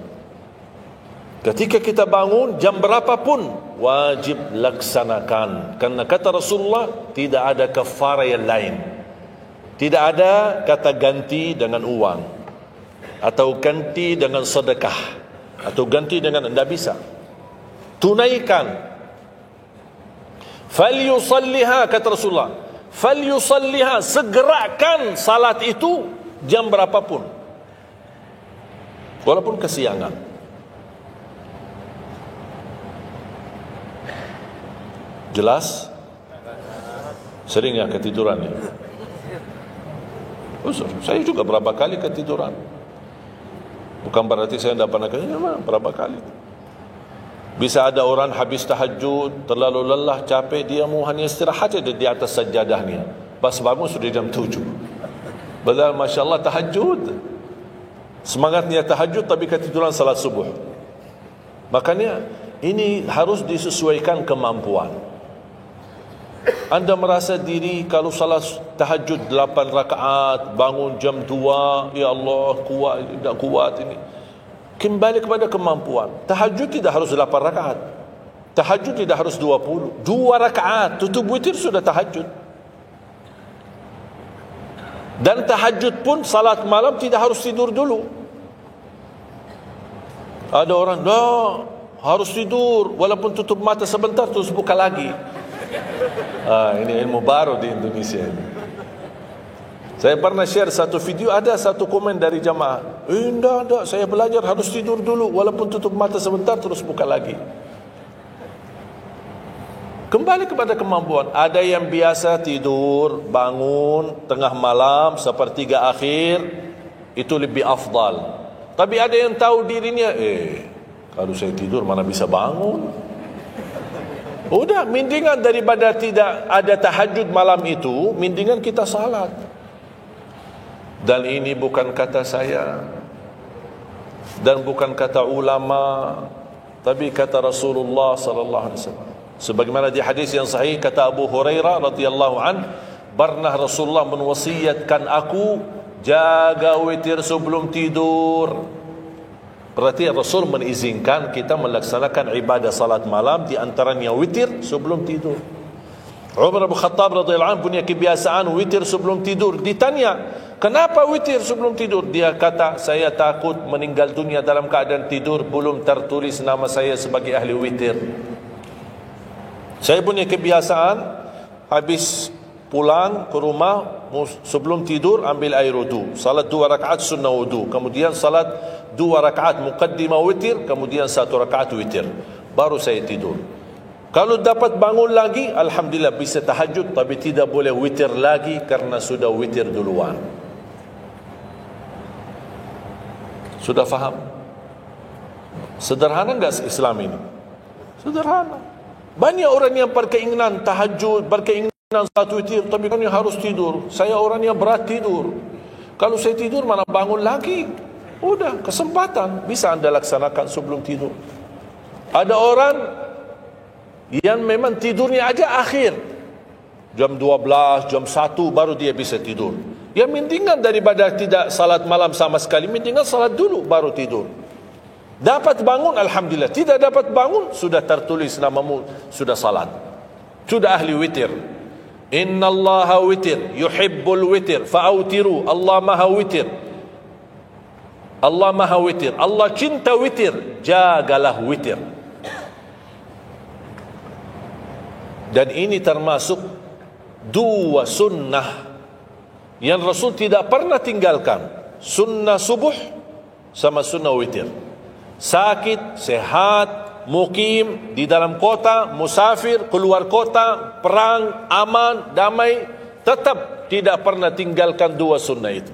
Ketika kita bangun, jam berapapun wajib laksanakan. Karena kata Rasulullah, tidak ada kafarah yang lain. Tidak ada kata ganti dengan uang, atau ganti dengan sedekah, atau ganti dengan, tidak bisa. Tunaikan. Falyusalliha, kata Rasulullah, falyusalliha, segerakan salat itu jam berapapun, walaupun kesiangan. Jelas? Sering ya ketiduran ya? Saya juga berapa kali ketiduran. Bukan berarti saya tidak pernah ketiduran, berapa kali. Bisa ada orang habis tahajud, terlalu lelah, capek, dia mau hanya istirahat saja di atas sajadahnya. Pas bangun sudah jam 7. Padahal Masya Allah tahajud. Semangatnya tahajud tapi ketiduran salat subuh. Makanya ini harus disesuaikan kemampuan. Anda merasa diri kalau salat tahajud 8 rakaat, bangun jam 2, ya Allah kuat, tidak kuat ini. Kembali kepada kemampuan. Tahajud tidak harus 8 rakaat. Tahajud tidak harus 20. 2 rakaat, tutup witir sudah tahajud. Dan tahajud pun salat malam tidak harus tidur dulu. Ada orang, harus tidur, walaupun tutup mata sebentar terus buka lagi. Ini ilmu baru di Indonesia ini. Saya pernah share satu video, ada satu komen dari jamaah, tidak, saya belajar harus tidur dulu, walaupun tutup mata sebentar terus buka lagi. Kembali kepada kemampuan. Ada yang biasa tidur, bangun tengah malam, sepertiga akhir, itu lebih afdal. Tapi ada yang tahu dirinya, kalau saya tidur mana bisa bangun. Udah, mendingan daripada tidak ada tahajud malam itu, mendingan kita salat. Dan ini bukan kata saya, dan bukan kata ulama, tapi kata Rasulullah sallallahu alaihi wasallam. Sebagaimana di hadis yang sahih kata Abu Hurairah radhiyallahu an, pernah Rasulullah menwasiatkan aku jaga witir sebelum tidur. Berarti Rasul mengizinkan kita melaksanakan ibadah salat malam, di antaranya witir sebelum tidur. Umar bin Khattab radhiyallahu anhu punya kebiasaan witir sebelum tidur. Ditanya, kenapa witir sebelum tidur? Dia kata, saya takut meninggal dunia dalam keadaan tidur, belum tertulis nama saya sebagai ahli witir. Saya punya kebiasaan, habis pulang ke rumah, sebelum tidur ambil air wudu, salat 2 rakaat sunnah wudu, kemudian salat 2 rakaat muqaddimah witir, kemudian 1 rakaat witir, baru saya tidur. Kalau dapat bangun lagi, alhamdulillah bisa tahajud, tapi tidak boleh witir lagi karena sudah witir duluan. Sudah faham? Sederhana enggak Islam ini? Sederhana. Banyak orang yang berkeinginan tahajud, berkeinginan satu witir, tapi kan harus tidur. Saya orang yang berat tidur. Kalau saya tidur mana bangun lagi? Udah, kesempatan bisa Anda laksanakan sebelum tidur. Ada orang yang memang tidurnya aja akhir, jam 12, jam 1 baru dia bisa tidur. Ya mendingan daripada tidak salat malam sama sekali, mendingan salat dulu baru tidur. Dapat bangun alhamdulillah, tidak dapat bangun sudah tertulis namamu sudah salat, sudah ahli witir. Innallaha witir yuhibbul witir fa'autiru. Allah maha witir, Allah maha witir, Allah cinta witir, jagalah witir. Dan ini termasuk 2 sunnah yang Rasul tidak pernah tinggalkan, sunnah subuh sama sunnah witir. Sakit, sehat, mukim, di dalam kota, musafir, keluar kota, perang, aman, damai, tetap tidak pernah tinggalkan 2 sunnah itu,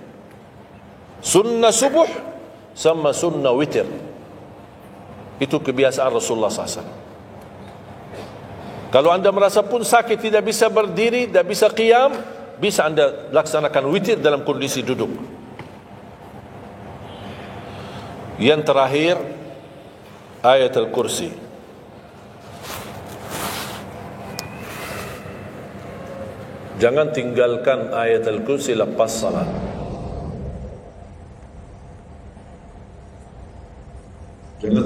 sunnah subuh sama sunnah witir. Itu kebiasaan Rasulullah SAW. Kalau anda merasa pun sakit, tidak bisa berdiri, tidak bisa qiyam, bisa anda laksanakan witir dalam kondisi duduk. Yang terakhir, ayat Al-Kursi. Jangan tinggalkan ayat Al-Kursi lepas salat.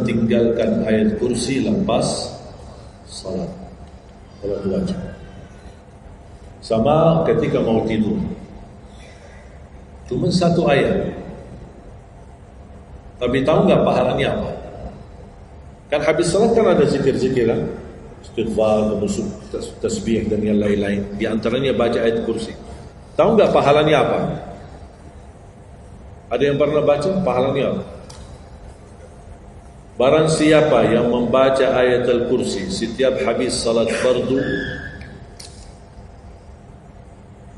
Jangan tinggalkan ayat kursi lepas salat kalau wajib. Sama ketika mau tidur, cuma satu ayat, tapi tahu nggak pahalanya apa? Kan habis salat kan ada zikir-zikiran, istighfar, tasbih dan yang lain-lain. Di antaranya baca ayat kursi. Tahu nggak pahalanya apa? Ada yang pernah baca pahalanya apa? Barang siapa yang membaca ayat al-kursi setiap habis salat fardu,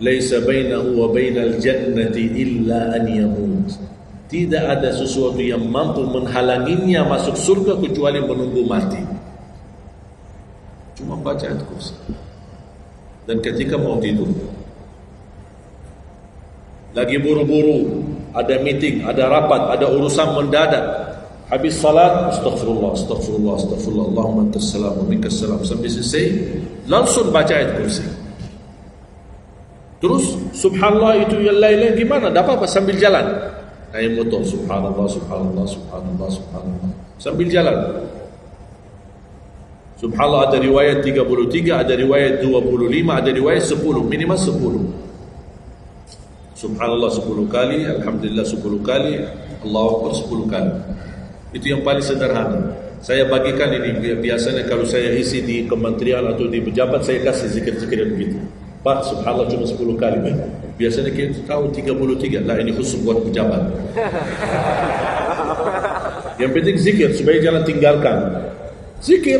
laisa bainahu wa bainal jannati illa an yamut. Tidak ada sesuatu yang mampu menghalanginya masuk surga kecuali menunggu mati. Cuma baca ayat kursi. Dan ketika mau tidur, lagi buru-buru, ada meeting, ada rapat, ada urusan mendadak, habis salat, astaghfirullah, astaghfirullah, astaghfirullah, Allahumma antas salam wa minkas salam, sampai selesai langsung baca ayat kursi. Terus subhanallah itu yang lain-lain gimana? Tak apa-apa sambil jalan. Naik motor, subhanallah, subhanallah, subhanallah, subhanallah, sambil jalan. Subhanallah ada riwayat 33, ada riwayat 25, ada riwayat 10, minimal 10. Subhanallah 10 kali, alhamdulillah 10 kali, Allahu Akbar 10 kali. Itu yang paling sederhana. Saya bagikan ini biasanya kalau saya isi di kementerian atau di pejabat, saya kasih zikir-zikir begitu. Pak, subhanallah cuma 10 kali. Biasanya kita tahu 33. Lah ini khusus buat pejabat. Yang penting zikir supaya jangan tinggalkan. Zikir.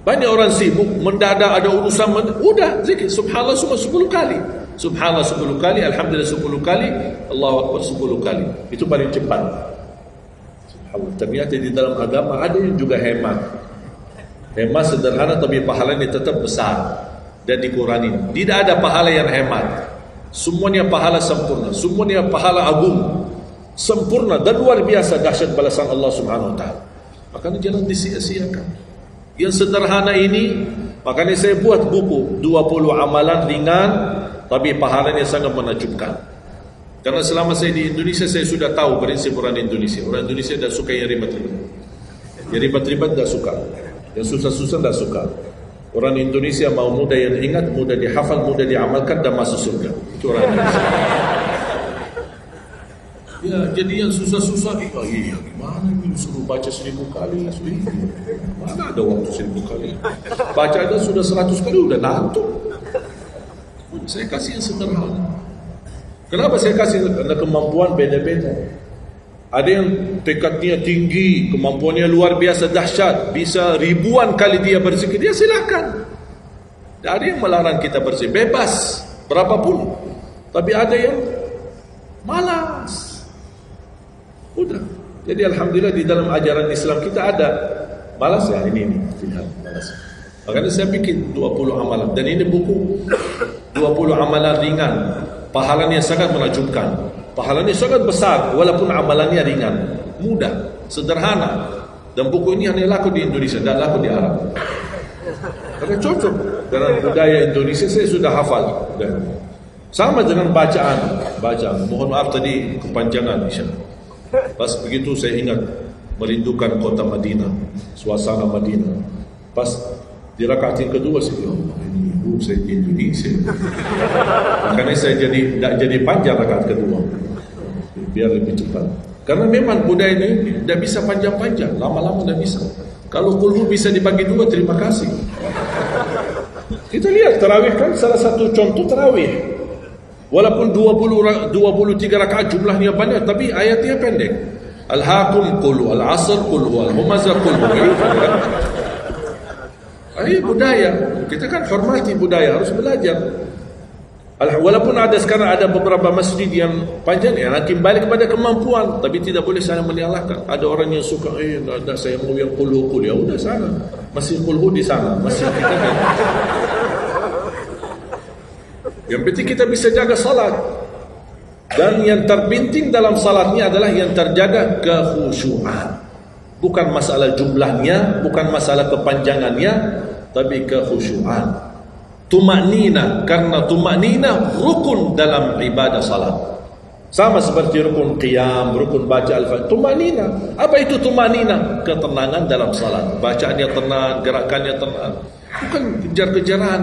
Banyak orang sibuk, mendadak ada urusan, udah zikir. Subhanallah cuma 10 kali. Subhanallah 10 kali, alhamdulillah 10 kali, Allahu Akbar 10 kali. Itu paling cepat. Subhanallah. Ternyata di dalam agama ada yang juga hemat. Hemat sederhana tapi pahalanya tetap besar dan dikurangi. Tidak ada pahala yang hemat. Semuanya pahala sempurna, semuanya pahala agung, sempurna dan luar biasa dahsyat balasan Allah Subhanahu wa taala. Makanya jangan disia-siakan. Yang sederhana ini, makanya saya buat buku 20 amalan ringan tapi pahalanya sangat menakjubkan. Karena selama saya di Indonesia, saya sudah tahu prinsip orang Indonesia. Orang Indonesia tidak suka yang ribet-ribet. Yang ribet-ribet tidak suka. Yang susah-susah tidak suka. Orang Indonesia mau mudah yang ingat, mudah dihafal, mudah diamalkan dan masuk surga. Itu orang Indonesia. Ya, jadi yang susah-susah, iya gimana ini suruh baca 1000 kali. Mana ada waktu 1000 kali. Baca ada sudah 100 kali, udah ngantuk. Saya kasih yang sederhana. Kenapa saya kasih? Karena kemampuan beda-beda. Ada yang tekadnya tinggi, kemampuannya luar biasa dahsyat, bisa ribuan kali dia berzikir, dia silakan. Tidak ada yang melarang kita berzikir, bebas berapapun. Tapi ada yang malas. Udah. Jadi alhamdulillah di dalam ajaran Islam kita ada malas ya ini malas. Makanya saya bikin 20 amalan dan ini buku 20 amalan ringan. Pahalanya sangat menakjubkan. Pahalanya sangat besar walaupun amalannya ringan, mudah, sederhana. Dan buku ini hanya laku di Indonesia, tidak laku di Arab. Karena cocok dengan budaya Indonesia, saya sudah hafal. Dan sama dengan bacaan. Mohon maaf tadi kepanjangan insya-Allah. Pas begitu saya ingat merindukan kota Madinah, suasana Madinah. Pas di rakaat yang kedua saya saya di Indonesia. Makanya saya tidak jadi panjang rakaat kedua, biar lebih cepat. Karena memang budaya ini tidak bisa panjang-panjang, lama-lama tidak bisa. Kalau kulhu bisa dibagi dua, terima kasih. Kita lihat tarawih kan salah satu contoh tarawih. Walaupun 23 rakaat jumlahnya banyak, tapi ayatnya pendek. Al-Hakum qul al-Asr qul al-Humazah qul. Ini budaya. Kita kan hormati budaya, harus belajar. Walaupun ada sekarang ada beberapa masjid yang panjang, ya nanti balik kepada kemampuan, tapi tidak boleh saling menyalahkan. Ada orang yang suka, ada saya mau yang qul, ya udah sana. Masih qul di sana, masih kita kan. Yang penting kita bisa jaga salat. Dan yang terpenting dalam salatnya adalah yang terjaga kekhusyuan. Bukan masalah jumlahnya, bukan masalah kepanjangannya, tapi kekhusyuan. Tumaknina, karena tumaknina rukun dalam ibadah salat. Sama seperti rukun qiyam, rukun baca al-fatihah. Tumanina. Apa itu tumanina? Ketenangan dalam salat. Bacaannya tenang, gerakannya tenang. Bukan kejar-kejaran.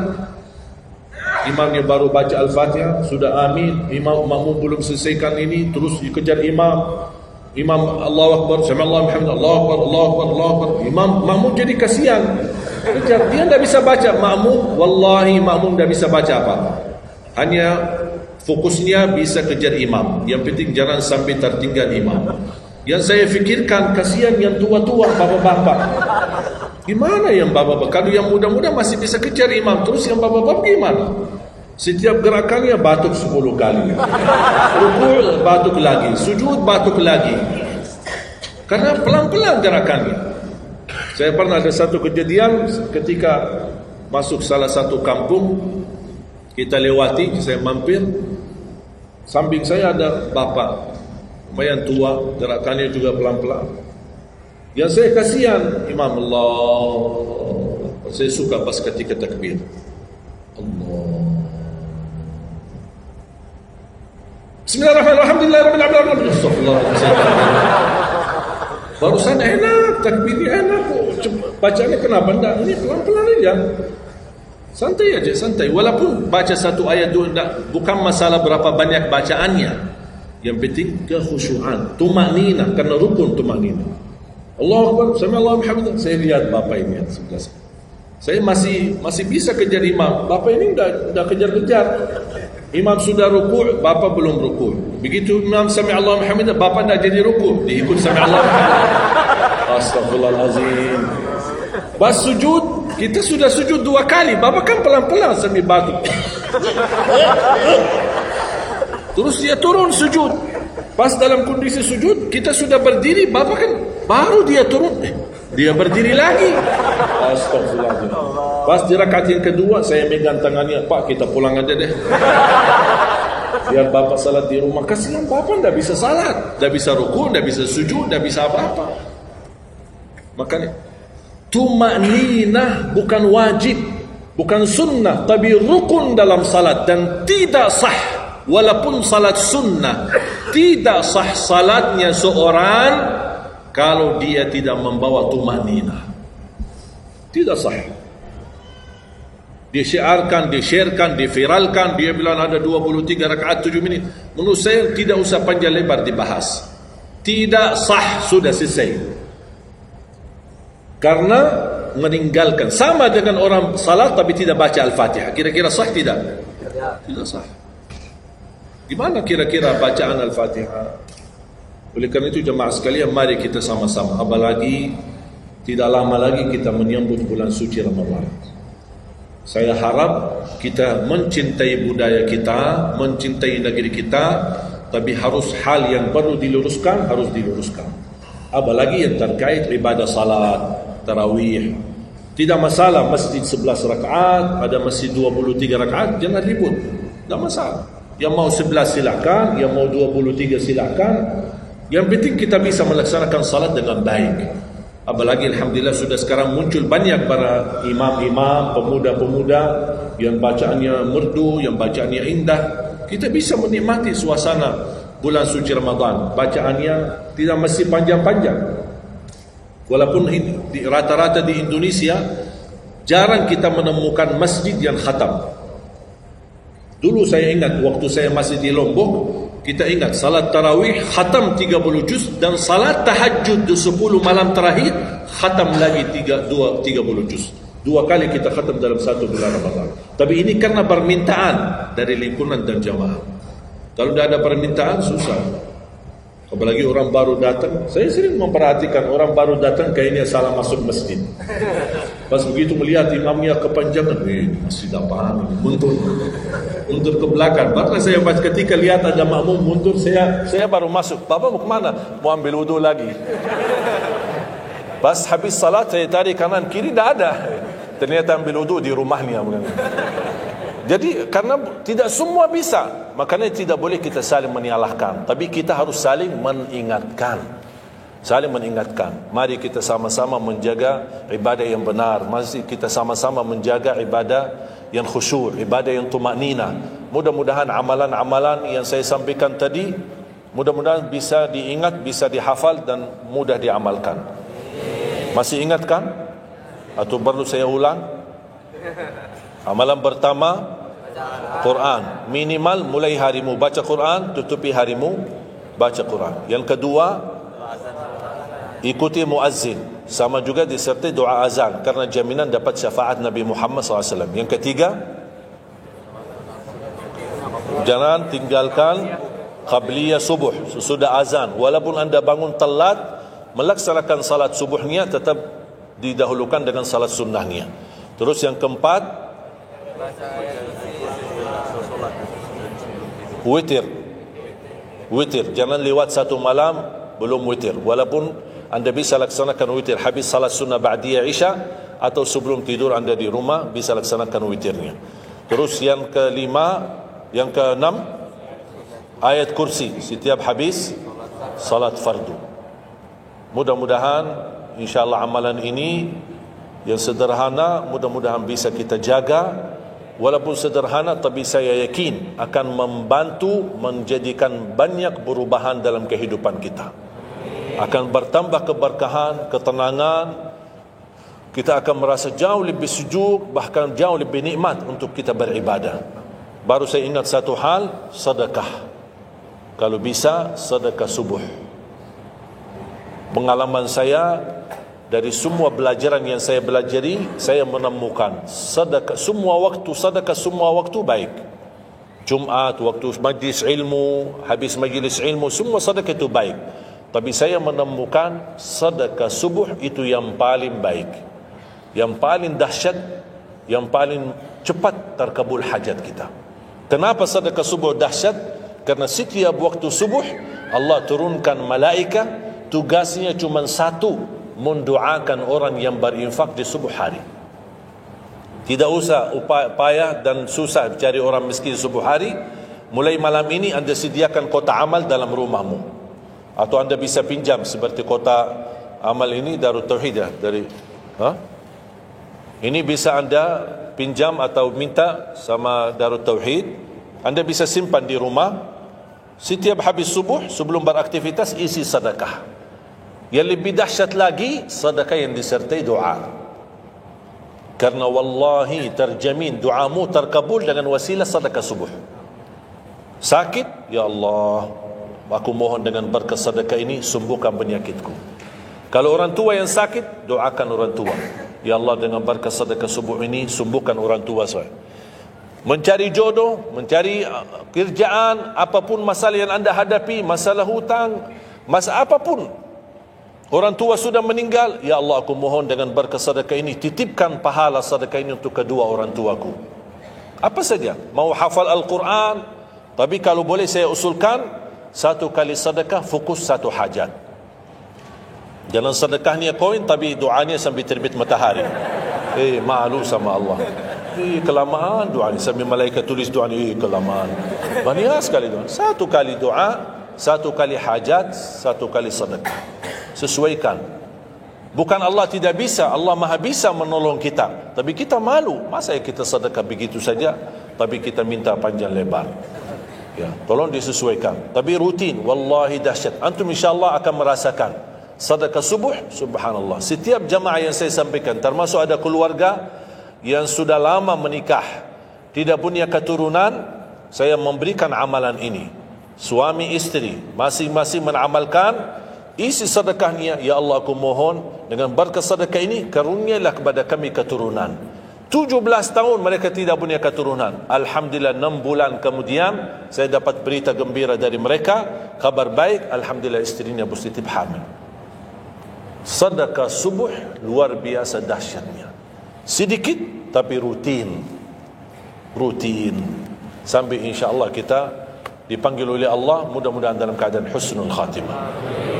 Imamnya baru baca al-fatihah, sudah amin. Imam makmum belum selesaikan ini, terus dikejar imam. Imam Allahu Akbar, sami Allahu hamd, Allahu Akbar, Allahu Akbar, Allahu Akbar. Imam makmum jadi kasihan. Kejar. Dia tidak bisa baca. Makmum, wallahi makmum tidak bisa baca apa-apa. Hanya fokusnya bisa kejar imam. Yang penting jangan sampai tertinggal imam. Yang saya fikirkan, kasihan yang tua-tua, bapak-bapak. Gimana yang bapak-bapak? Kalau yang muda-muda masih bisa kejar imam, terus yang bapak-bapak gimana? Setiap gerakannya batuk 10 kali. Rukuk batuk lagi, sujud batuk lagi. Karena pelan-pelan gerakannya. Saya pernah ada satu kejadian ketika masuk salah satu kampung, kita lewati, saya mampir. Samping saya ada bapak lumayan tua, gerakannya juga pelan-pelan. Yang saya kasihan, Imam Allah. Saya suka pas ketika takbir. Allah. Bismillahirrahmanirrahim. Alhamdulillahirrahmanirrahim. Astagfirullahaladzim. Barusan enak, takbirnya enak. Bacaannya kenapa enggak? Ini pelan-pelan aja. Santai aja, santai. Walaupun baca satu ayat dua, bukan masalah berapa banyak bacaannya. Yang penting kekhusyuan, tumanina, karena rukun tumanina. Allahu Akbar, sami Allahu hamd. Saya lihat bapak ini sebelah saya. Saya masih bisa kejar imam. Bapak ini dah kejar-kejar. Imam sudah rukuk, bapak belum rukuk. Begitu imam sami Allahu hamd, bapak dah jadi rukuk, diikut sami Allahu hamd. Astagfirullahalazim. Pas sujud, kita sudah sujud 2 kali. Bapak kan pelan-pelan sambil batuk. Terus dia turun sujud. Pas dalam kondisi sujud, kita sudah berdiri. Bapak kan baru dia turun, dia berdiri lagi. Astagfirullahaladzim. Pas di rakaat yang kedua, saya megang tangannya. Pak, kita pulang aja deh. Biar bapak salat di rumah. Kasihan bapak tidak bisa salat, tidak bisa rukuk, tidak bisa sujud, tidak bisa apa-apa. Makanya tumanina bukan wajib, bukan sunnah, tapi rukun dalam salat. Dan tidak sah, walaupun salat sunnah, tidak sah salatnya seorang kalau dia tidak membawa tumanina. Tidak sah. Dia syiarkan, dia sharekan, dia viralkan, dia bilang ada 23 rakaat 7 menit. Menurut saya tidak usah panjang lebar dibahas. Tidak sah, sudah selesai. Karena meninggalkan, sama dengan orang salat tapi tidak baca Al-Fatihah. Kira-kira sah tidak? Tidak sah. Gimana kira-kira bacaan Al-Fatihah? Oleh karena itu jemaah sekalian, mari kita sama-sama. Apalagi tidak lama lagi kita menyambut bulan suci Ramadan. Saya harap kita mencintai budaya kita, mencintai negeri kita, tapi harus hal yang perlu diluruskan, harus diluruskan. Apalagi yang terkait ibadah salat, tarawih. Tidak masalah masjid 11 rakaat, ada masjid 23 rakaat, jangan ribut. Tidak masalah. Yang mau 11 silakan, yang mau 23 silakan. Yang penting kita bisa melaksanakan salat dengan baik. Apalagi alhamdulillah sudah sekarang muncul banyak para imam-imam, pemuda-pemuda yang bacaannya merdu, yang bacaannya indah. Kita bisa menikmati suasana bulan suci Ramadan. Bacaannya tidak mesti panjang-panjang. Walaupun rata-rata di Indonesia jarang kita menemukan masjid yang khatam. Dulu saya ingat waktu saya masih di Lombok, kita ingat salat tarawih khatam 30 juz, dan salat tahajud 10 malam terakhir khatam lagi 30 juz. 2 kali kita khatam dalam satu bulan Ramadan. Tapi ini karena permintaan dari lingkungan dan jamaah. Kalau tidak ada permintaan susah. Apalagi orang baru datang. Saya sering memperhatikan orang baru datang kayaknya salah masuk masjid. Pas begitu melihat imamnya kepanjangan, masjid apaan ini? Mundur ke belakang. Bahkan saya pas ketika lihat ada makmum mundur, saya baru masuk. Bapak mau kemana? Mau ambil wudu lagi. Pas habis salat saya tarik kanan kiri, tidak ada. Ternyata ambil wudu di rumahnya. Jadi karena tidak semua bisa, makanya tidak boleh kita saling menyalahkan, tapi kita harus saling mengingatkan. Saling mengingatkan. Mari kita sama-sama menjaga ibadah yang benar. Mari kita sama-sama menjaga ibadah yang khusyuk, ibadah yang tumanina. Mudah-mudahan amalan-amalan yang saya sampaikan tadi Mudah-mudahan bisa diingat, bisa dihafal dan mudah diamalkan. Masih ingatkan? Atau perlu saya ulang? Amalan pertama, Quran. Minimal mulai harimu baca Quran, tutupi harimu baca Quran. Yang kedua, ikuti muazzin. Sama juga disertai doa azan, karena jaminan dapat syafaat Nabi Muhammad SAW. Yang ketiga, jangan tinggalkan qabliyah subuh sesudah azan. Walaupun anda bangun telat, melaksanakan salat subuhnya tetap didahulukan dengan salat sunnahnya. Terus yang keempat, witir. Witir, jangan lewat satu malam belum witir. Walaupun anda bisa laksanakan witir habis salat sunnah ba'diyah isya, atau sebelum tidur anda di rumah bisa laksanakan witirnya. Terus yang yang keenam, ayat kursi setiap habis salat fardu. Mudah-mudahan insyaAllah amalan ini yang sederhana mudah-mudahan bisa kita jaga. Walaupun sederhana, tapi saya yakin akan membantu menjadikan banyak perubahan dalam kehidupan kita. Akan bertambah keberkahan, ketenangan. Kita akan merasa jauh lebih sejuk, bahkan jauh lebih nikmat untuk kita beribadah. Baru saya ingat satu hal, sedekah. Kalau bisa, sedekah subuh. Pengalaman saya, dari semua pelajaran yang saya pelajari, saya menemukan sedekah semua waktu baik. Jumat, waktu majlis ilmu, habis majlis ilmu, semua sedekah itu baik. Tapi saya menemukan sedekah subuh itu yang paling baik, yang paling dahsyat, yang paling cepat terkabul hajat kita. Kenapa sedekah subuh dahsyat? Karena setiap waktu subuh Allah turunkan malaikat, tugasnya cuma satu, mendoakan orang yang berinfak di subuh hari. Tidak usah payah dan susah cari orang miskin di subuh hari. Mulai malam ini anda sediakan kotak amal dalam rumahmu, atau anda bisa pinjam seperti kotak amal ini Darut Tauhid ya, ini bisa anda pinjam atau minta sama Darut Tauhid. Anda bisa simpan di rumah. Setiap habis subuh sebelum beraktivitas isi sedekah. Yang lebih dahsyat lagi, sedekah yang disertai doa. Karena wallahi terjamin doamu terkabul dengan wasilah sedekah subuh. Sakit, ya Allah, aku mohon dengan berkat sedekah ini sembuhkan penyakitku. Kalau orang tua yang sakit, doakan orang tua. Ya Allah, dengan berkat sedekah subuh ini sembuhkan orang tua saya. Mencari jodoh, mencari kerjaan, apapun masalah yang anda hadapi, masalah hutang, masalah apapun. Orang tua sudah meninggal, ya Allah, aku mohon dengan berkat sedekah ini, titipkan pahala sedekah ini untuk kedua orang tuaku. Apa saja, mau hafal Al-Quran, tapi kalau boleh saya usulkan, satu kali sedekah fokus satu hajat. Jangan sedekahnya koin tapi doanya sampai terbit matahari. Malu sama Allah. Kelamaan doa ni, sambil malaikat tulis doa ni, kelamaan. Banyak sekali doa. Satu kali doa, satu kali hajat, satu kali sedekah. Sesuaikan. Bukan Allah tidak bisa, Allah maha bisa menolong kita, tapi kita malu. Masa kita sedekah begitu saja, tapi kita minta panjang lebar. Ya, tolong disesuaikan. Tapi rutin, wallahi dahsyat. Antum insyaAllah akan merasakan sedekah subuh, subhanallah. Setiap jamaah yang saya sampaikan, termasuk ada keluarga yang sudah lama menikah, tidak punya keturunan, saya memberikan amalan ini. Suami istri masing-masing mengamalkan, isi sedekahnya, ya Allah, aku mohon dengan berkat sedekah ini karunialah kepada kami keturunan. 17 tahun mereka tidak punya keturunan. Alhamdulillah 6 bulan kemudian saya dapat berita gembira dari mereka, kabar baik, alhamdulillah istrinya positif hamil. Sedekah subuh luar biasa dahsyatnya. Sedikit tapi rutin sampai insyaAllah kita dipanggil oleh Allah, mudah-mudahan dalam keadaan husnul khatimah.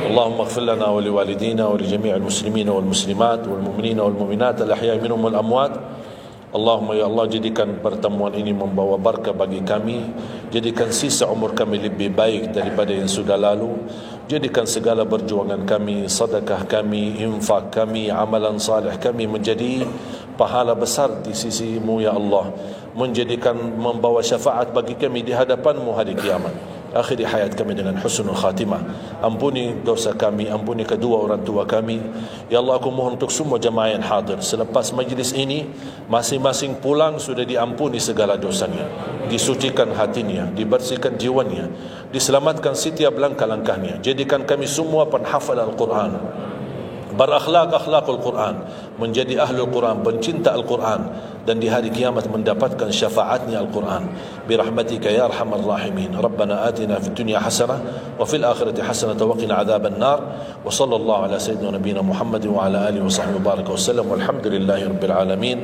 Allahumma ighfir lana wa liwalidina wa li jami'il muslimina wal muslimat wal mu'minina wal mu'minat al ahya'i minhum wal amwat. Allahumma ya Allah, jadikan pertemuan ini membawa barakah bagi kami, jadikan sisa umur kami lebih baik daripada yang sudah lalu, jadikan segala perjuangan kami, sedekah kami, infak kami, amalan salih kami menjadi pahala besar di sisi-Mu ya Allah, menjadikan membawa syafaat bagi kami di hadapan-Mu hari kiamat. akhiri hayat kami dengan husnul khatimah. Ampuni dosa kami, ampuni kedua orang tua kami. Ya Allah, aku mohon untuk semua jemaah yang hadir, selepas majlis ini masing-masing pulang sudah diampuni segala dosanya, disucikan hatinya, dibersihkan jiwanya, diselamatkan setiap langkah-langkahnya. Jadikan kami semua penghafal Al-Quran, berakhlak akhlakul Quran, menjadi ahlul Quran, pencinta Al-Quran, dan di hari kiamat mendapatkan syafaatnya Al-Quran. Birahmatika ya arhamar rahimin. Rabbana atina fid dunya hasanah wa fil akhirati hasanah wa qina adzaban nar. Wa sallallahu ala sayyidina nabiyina Muhammad wa ala alihi wa sahbihi baraka wa sallam. Walhamdulillahi rabbil alamin.